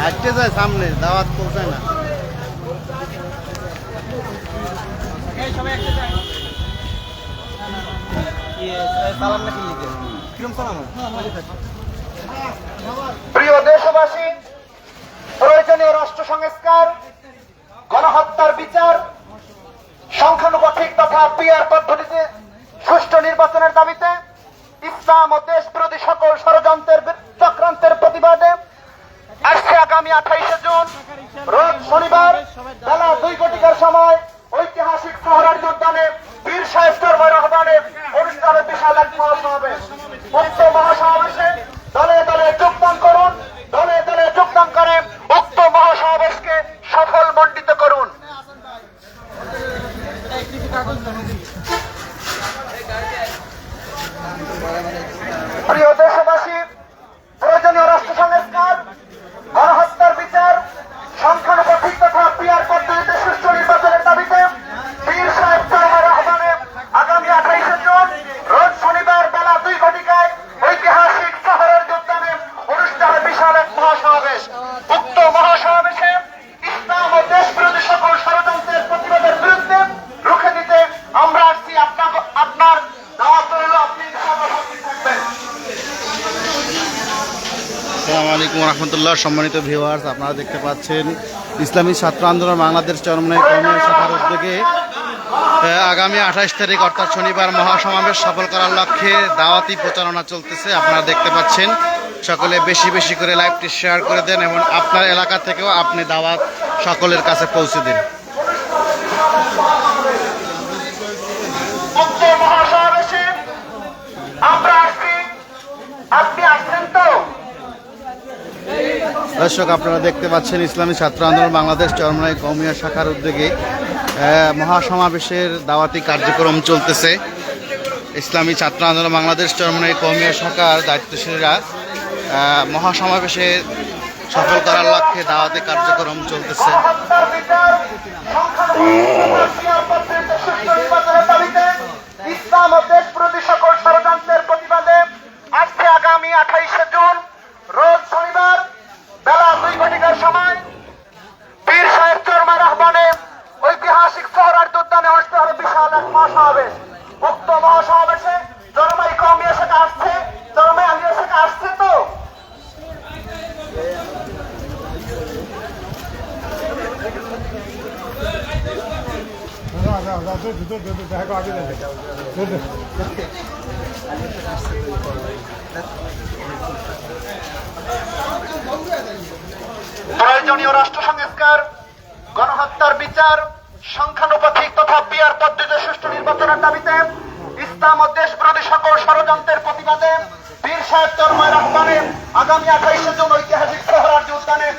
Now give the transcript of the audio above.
হাঁটতে যায় সামনে, দাওয়াত পৌঁছায় না। প্রিয় দেশবাসী, প্রয়োজনীয় রাষ্ট্র সংস্কার, গণহত্যার বিচার, সংখ্যানুপাতিক তথা পিআর পদ্ধতিতে সুষ্ঠু নির্বাচনের দাবিতে ইসলাম ও দেশ বিরোধী সকল ষড়যন্ত্রের চক্রান্তের প্রতিবাদে আসছে আগামী 28শে জুন রোজ শনিবার বেলা 2 ঘটিকার সময় ঐতিহাসিক সোহরাওয়ার্দী উদ্যানে বীর সাহেব চরমার আহ্বানে অনুষ্ঠানে বিশাল এক মহাসমাবেশ। উক্ত মহাসমাবেশে দলে দলে যোগদান করুন, দলে দলে যোগদান করে উক্ত মহাসমাবেশকে সফল মণ্ডিত করুন। প্রিয় দেশবাসী, প্রয়োজনীয় রাষ্ট্র সংস্কার, গণহত্যার বিচার, সংখ্যানুপাতিক তথা পিআর পদ্ধতিতে সুষ্ঠু নির্বাচনের দাবিতে বীর সাহেব চরমার আহ্বানে আগামী 28শে জুন রোজ শনিবার বেলা 2 ঘটিকায় ঐতিহাসিক সোহরাওয়ার্দী উদ্যানে অনুষ্ঠানে বিশাল এক মহাসমাবেশ। উক্ত মহাসমাবেশে ইসলাম ও দেশ বিরোধী সকল ষড়যন্ত্রের প্রতিবাদের বিরুদ্ধে রুখে দিতে আমরা আসছি। আপনার দাওয়াত রইল, আপনি সভাপতি থাকবেন। আসসালামু আলাইকুম রহমতুল্লাহ। সম্মানিত ভিউয়ার্স, আপনারা দেখতে পাচ্ছেন ইসলামী ছাত্র আন্দোলন বাংলাদেশ চরমনাই কর্মী শাখার উদ্যোগে আগামী 28 তারিখ অর্থাৎ শনিবার মহাসমাবেশ সফল করার লক্ষ্যে দাওয়াতি প্রচারণা চলতেছে। আপনারা দেখতে পাচ্ছেন, সকলে বেশি বেশি করে লাইভটি শেয়ার করে দেন এবং আপনার এলাকা থেকেও আপনি দাওয়াত সকলের কাছে পৌঁছে দিন। উক্ত মহাসমাবেশে আমরা আসছি, আপনি আসছেন তো? দর্শক, আপনারা দেখতে পাচ্ছেন ইসলামী ছাত্র আন্দোলন বাংলাদেশ চরমনাই কওমিয়া শাখার উদ্যোগে মহাসমাবেশের দাওয়াতি কার্যক্রম চলতেছে। ইসলামী ছাত্র আন্দোলন বাংলাদেশ চরমনাই কওমিয়া শাখার দায়িত্বশীলরা মহাসমাবেশে সফল করার লক্ষ্যে দাওয়াতি কার্যক্রম চলতেছে। ইসলাম ও দেশ বিরোধী সকল ষড়যন্ত্রের প্রতিবাদে আসছে আগামী 28শে জুন রোজ শনিবার বেলা 2 ঘটিকার সময় বীর সাহেব চরমার আহ্বানে ঐতিহাসিক সোহরাওয়ার্দী উদ্যানে অনুষ্ঠিত হবে বিশাল এক মহাসমাবেশ। উক্ত মহাসমাবেশে চরমাই কওমিয়া শাখা আসছে, চরমাই আলিয়া শাখা আসছে তো? প্রয়োজনীয় রাষ্ট্র সংস্কার, গণহত্যার বিচার, সংখ্যানুপাতিক তথা পিআর পদ্ধতিতে সুষ্ঠু নির্বাচনের দাবিতে ইসলাম ও দেশ বিরোধী সকল ষড়যন্ত্রের প্রতিবাদে বীর সাহেব চরমার আহ্বানে আগামী 28শে জুন ঐতিহাসিক সোহরাওয়ার্দী উদ্যানে